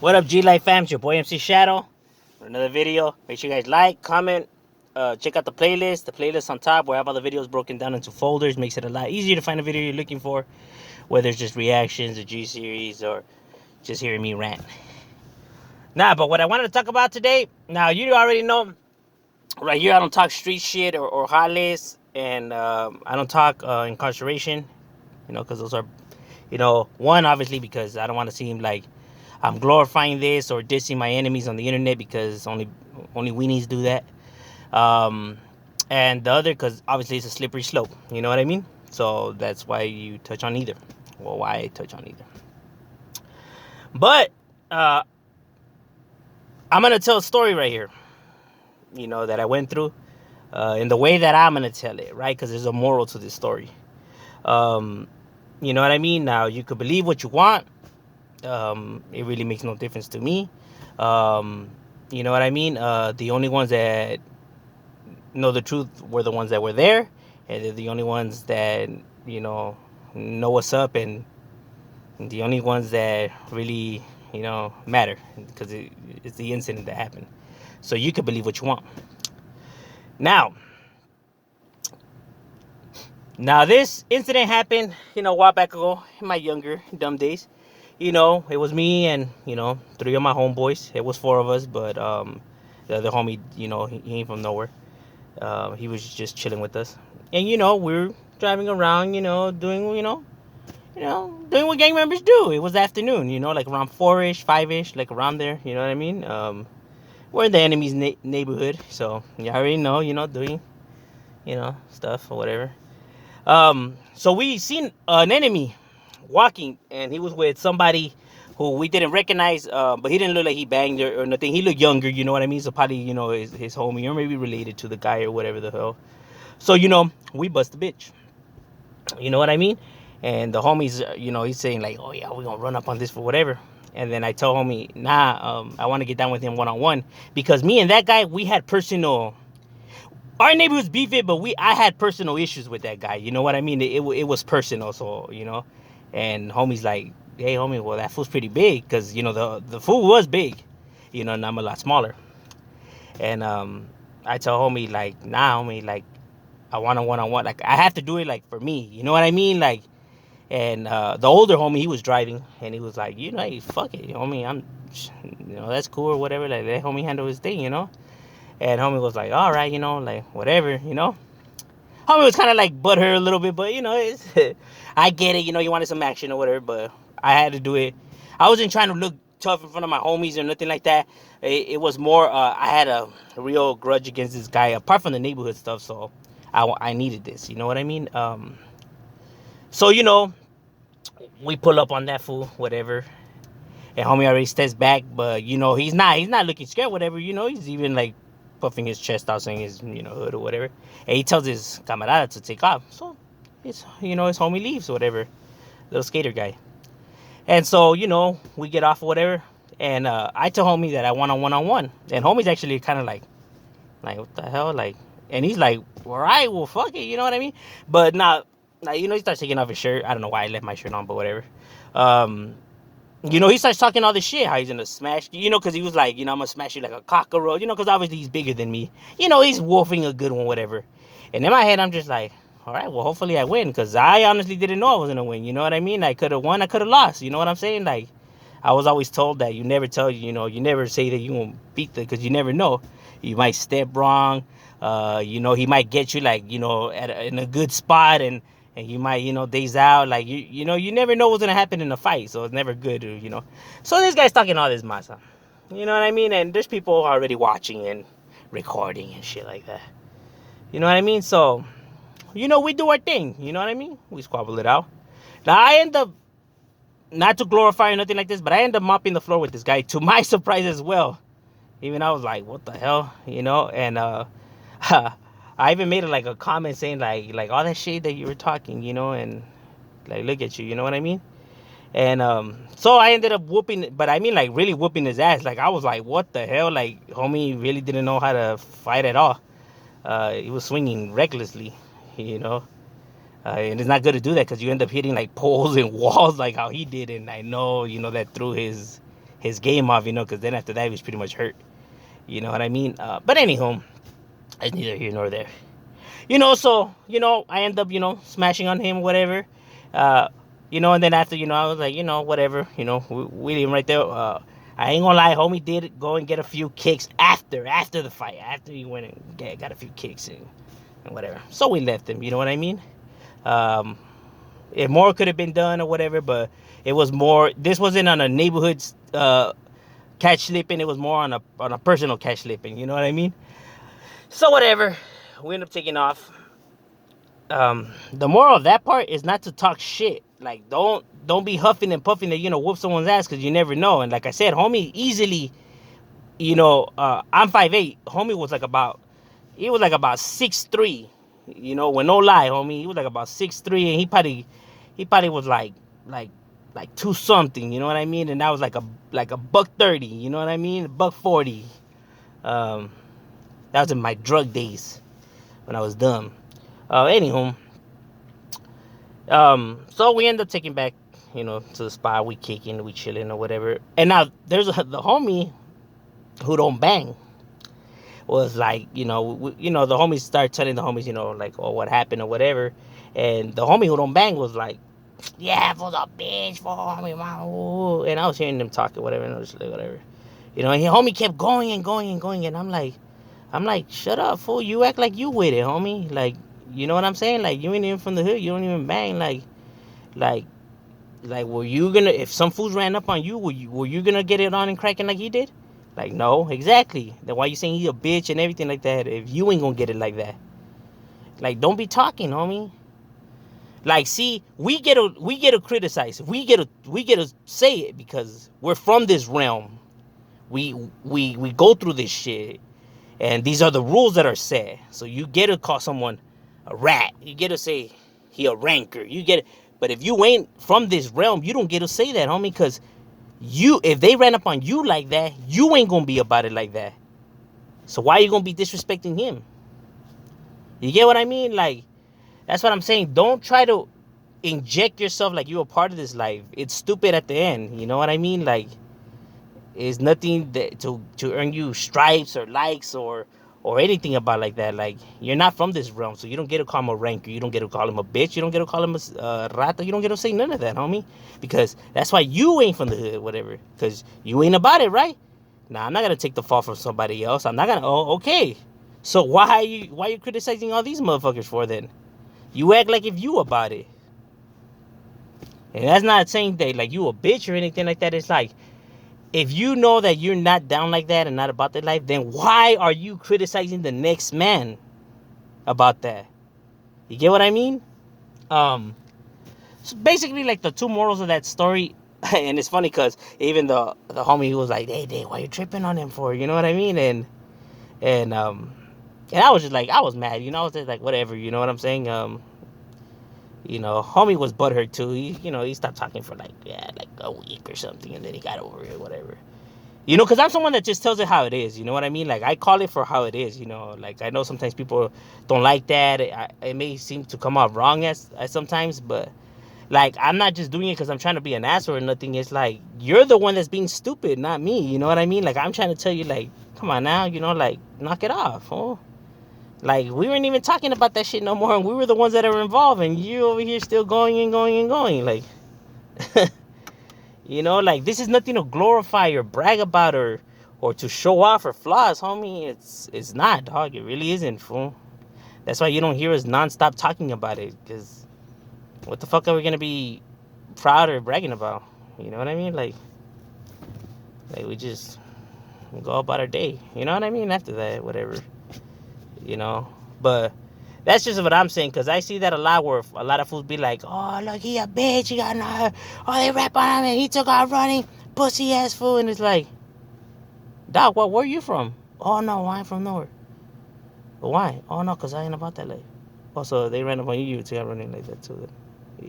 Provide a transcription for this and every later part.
What up, G Life fam? It's your boy MC Shadow for another video. Make sure you guys like, comment, check out the playlist. The playlist on top where I have all the videos broken down into folders makes it a lot easier to find a video you're looking for, whether it's just reactions, a G series, or just hearing me rant. But what I wanted to talk about today, now you already know, right here I don't talk street shit or hot lists, and I don't talk incarceration, because those are, one, obviously, because I don't want to seem like I'm glorifying this or dissing my enemies on the internet, because only weenies do that. And the other, because obviously it's a slippery slope. You know what I mean? So that's why you touch on either. Well, why I touch on either. But I'm gonna tell a story right here. That I went through, in the way that I'm gonna tell it, right? Because there's a moral to this story. You know what I mean? Now you could believe what you want. It really makes no difference to me. You know what I mean? The only ones that know the truth were the ones that were there, and they're the only ones that know what's up, and the only ones that really matter, because it's the incident that happened. So you could believe what you want. Now this incident happened a while back ago in my younger dumb days. It was me and, 3 of my homeboys. It was 4 of us, but the other homie, he ain't from nowhere. He was just chilling with us. And, we were driving around, doing, doing what gang members do. It was afternoon, like around 4-ish, 5-ish, like around there, you know what I mean? We're in the enemy's neighborhood, so you already know, doing, stuff or whatever. So we seen an enemy walking, and he was with somebody who we didn't recognize, but he didn't look like he banged or nothing. He looked younger, you know what I mean? So probably, his homie, or maybe related to the guy or whatever the hell. So, we bust the bitch. You know what I mean? And the homie's, he's saying like, oh yeah, we're gonna run up on this for whatever. And then I tell homie, nah, I want to get down with him one-on-one, because me and that guy, we had personal... Our neighbor was beefing, but I had personal issues with that guy. You know what I mean? It was personal, so, And homie's like, hey, homie, well, that fool's pretty big, because, the fool was big, and I'm a lot smaller. And I tell homie, like, nah, homie, like, I want a one-on-one. Like, I have to do it, like, for me. You know what I mean? Like, and the older homie, he was driving, and he was like, hey, fuck it, homie, I'm, that's cool or whatever. Like, let homie handle his thing, And homie was like, all right, like, whatever, Homie was kind of like butthurt a little bit, but, it's, I get it, you wanted some action or whatever, but I had to do it. I wasn't trying to look tough in front of my homies or nothing like that. It was more, I had a real grudge against this guy, apart from the neighborhood stuff, so I needed this, you know what I mean? So, we pull up on that fool, whatever. And homie already steps back, but, he's not looking scared, whatever, he's even, like, puffing his chest out, saying his, hood or whatever. And he tells his camarada to take off. So, his homie leaves or whatever. Little skater guy. And so, we get off or whatever. And I tell homie that I want a one-on-one. And homie's actually kind of like, what the hell? Like, and he's like, all right, well, fuck it. You know what I mean? But now, he starts taking off his shirt. I don't know why I left my shirt on, but whatever. He starts talking all this shit, how he's gonna smash, because he was like, I'm gonna smash you like a cockroach, because obviously he's bigger than me. He's wolfing a good one, whatever. And in my head, I'm just like, all right, well, hopefully I win, because I honestly didn't know I was gonna win, you know what I mean? I could have won, I could have lost, you know what I'm saying? Like, I was always told that you never tell, you never say that you won't beat because you never know. You might step wrong, he might get you, like, in a good spot, and you might, days out, like, you never know what's going to happen in a fight, so it's never good, So this guy's talking all this masa, you know what I mean? And there's people already watching and recording and shit like that, you know what I mean? So, we do our thing, you know what I mean? We squabble it out. Now, I end up, not to glorify or nothing like this, but I end up mopping the floor with this guy, to my surprise as well. Even I was like, what the hell, and, I even made like a comment saying like all that shit that you were talking, and like, look at you, you know what I mean? And so I ended up whooping, but I mean like really whooping his ass. Like, I was like, what the hell? Like, homie really didn't know how to fight at all. He was swinging recklessly, and it's not good to do that, because you end up hitting like poles and walls like how he did. And I know, that threw his his game off, because then after that he was pretty much hurt. You know what I mean? But anyhow, it's neither here nor there. So I end up smashing on him, whatever. Uh, and then after I was like, whatever. We leave him right there. I ain't gonna lie, homie did go and get a few kicks after the fight, after he went and got a few kicks and whatever. So we left him. You know what I mean? Um, if more could have been done or whatever, but it was more. This wasn't on a neighborhood catch slipping. It was more on a personal catch slipping. You know what I mean? So whatever. We end up taking off. The moral of that part is not to talk shit. Like don't be huffing and puffing to whoop someone's ass, because you never know. And like I said, homie easily, I'm 5'8". Homie was like about 6'3". With no lie, homie, he was like about 6'3", and he probably was like two something. You know what I mean? And that was like a $130. You know what I mean? $140. That was in my drug days when I was dumb. Anywho, so we end up taking back, to the spot. We kicking, we chilling or whatever. And now there's the homie who don't bang. Was like, the homies start telling the homies, like, oh, what happened or whatever. And the homie who don't bang was like, yeah, for the bitch, for me, man. And I was hearing them talk or whatever, and I was like, whatever. And the homie kept going and going and going, and I'm like, shut up, fool. You act like you with it, homie. Like, you know what I'm saying? Like, you ain't even from the hood. You don't even bang. Like, were you gonna, if some fools ran up on you, were you gonna get it on and cracking like he did? Like, no, exactly. Then why you saying he a bitch and everything like that if you ain't gonna get it like that? Like, don't be talking, homie. Like, see, we get to criticize. We get to say it because we're from this realm. We go through this shit. And these are the rules that are set. So you get to call someone a rat. You get to say he a ranker. You get it. But if you ain't from this realm, you don't get to say that, homie. Because if they ran up on you like that, you ain't going to be about it like that. So why are you going to be disrespecting him? You get what I mean? Like, that's what I'm saying. Don't try to inject yourself like you're a part of this life. It's stupid at the end. You know what I mean? Like, it's nothing to earn you stripes or likes or anything about like that. Like, you're not from this realm, so you don't get to call him a ranker. You don't get to call him a bitch. You don't get to call him a rata. You don't get to say none of that, homie. Because that's why you ain't from the hood, whatever. Because you ain't about it, right? Nah, I'm not gonna take the fall from somebody else. I'm not gonna. Oh, okay. So why you criticizing all these motherfuckers for then? You act like if you about it. And that's not saying that like you a bitch or anything like that. It's like, if you know that you're not down like that and not about that life, then why are you criticizing the next man about that? You get what I mean? So basically, like, the two morals of that story, and it's funny because even the homie who was like, hey, why you tripping on him for? You know what I mean? And I was just like, I was mad. I was just like, whatever. You know what I'm saying? Homie was butthurt too. He stopped talking for like a week or something, and then he got over it, whatever. Because I'm someone that just tells it how it is. You know what I mean? Like, I call it for how it is. Like, I know sometimes people don't like that. It may seem to come out wrong as sometimes, but like, I'm not just doing it because I'm trying to be an ass or nothing. It's like, you're the one that's being stupid, not me. You know what I mean? Like, I'm trying to tell you, like, come on now, like, knock it off, oh. Like, we weren't even talking about that shit no more, and we were the ones that are involved, and you over here still going and going and going. Like, like, this is nothing to glorify or brag about or to show off or flaws, homie. It's not, dog. It really isn't, fool. That's why you don't hear us nonstop talking about it, because what the fuck are we gonna be proud or bragging about? You know what I mean? Like we just go about our day. You know what I mean? After that, whatever. But that's just what I'm saying, because I see that a lot, where a lot of fools be like, oh, look, he a bitch, he got no, oh, they rap on him and he took off running, pussy ass fool. And it's like, dog, where are you from? Oh, no, I ain't from nowhere. But why? Oh, no, because I ain't about that life. Also, they ran up on you to running like that too.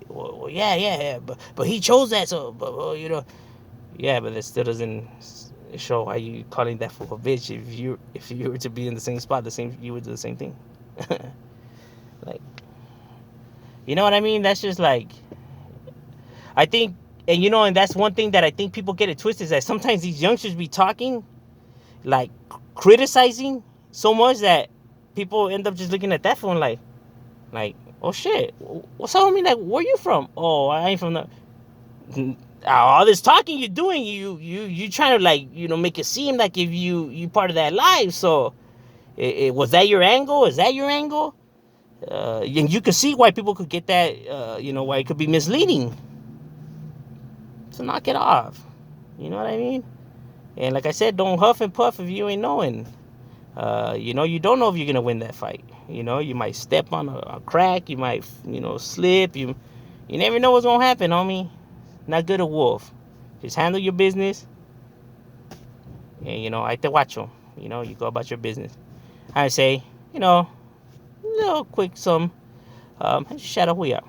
Well, yeah, but he chose that, so, but yeah, but it still doesn't show why you calling that fool a bitch if you were to be in the same spot, you would do the same thing. Like, you know what I mean? That's just like, I think And you know, and that's one thing that I think people get it twisted, is that sometimes these youngsters be talking, like criticizing so much, that people end up just looking at that phone like, oh shit, what's up with me? Like, where you from? Oh, I ain't from the. All this talking you're doing, you trying to, like, make it seem like if you part of that life. So, was that your angle? Is that your angle? And you can see why people could get that. Why it could be misleading. So knock it off. You know what I mean? And like I said, don't huff and puff if you ain't knowing. You don't know if you're gonna win that fight. You might step on a crack. You might, slip. You never know what's gonna happen, homie. Not good at wolf. Just handle your business. And I te guacho. You go about your business. I say, little quick some. Shout out, we are.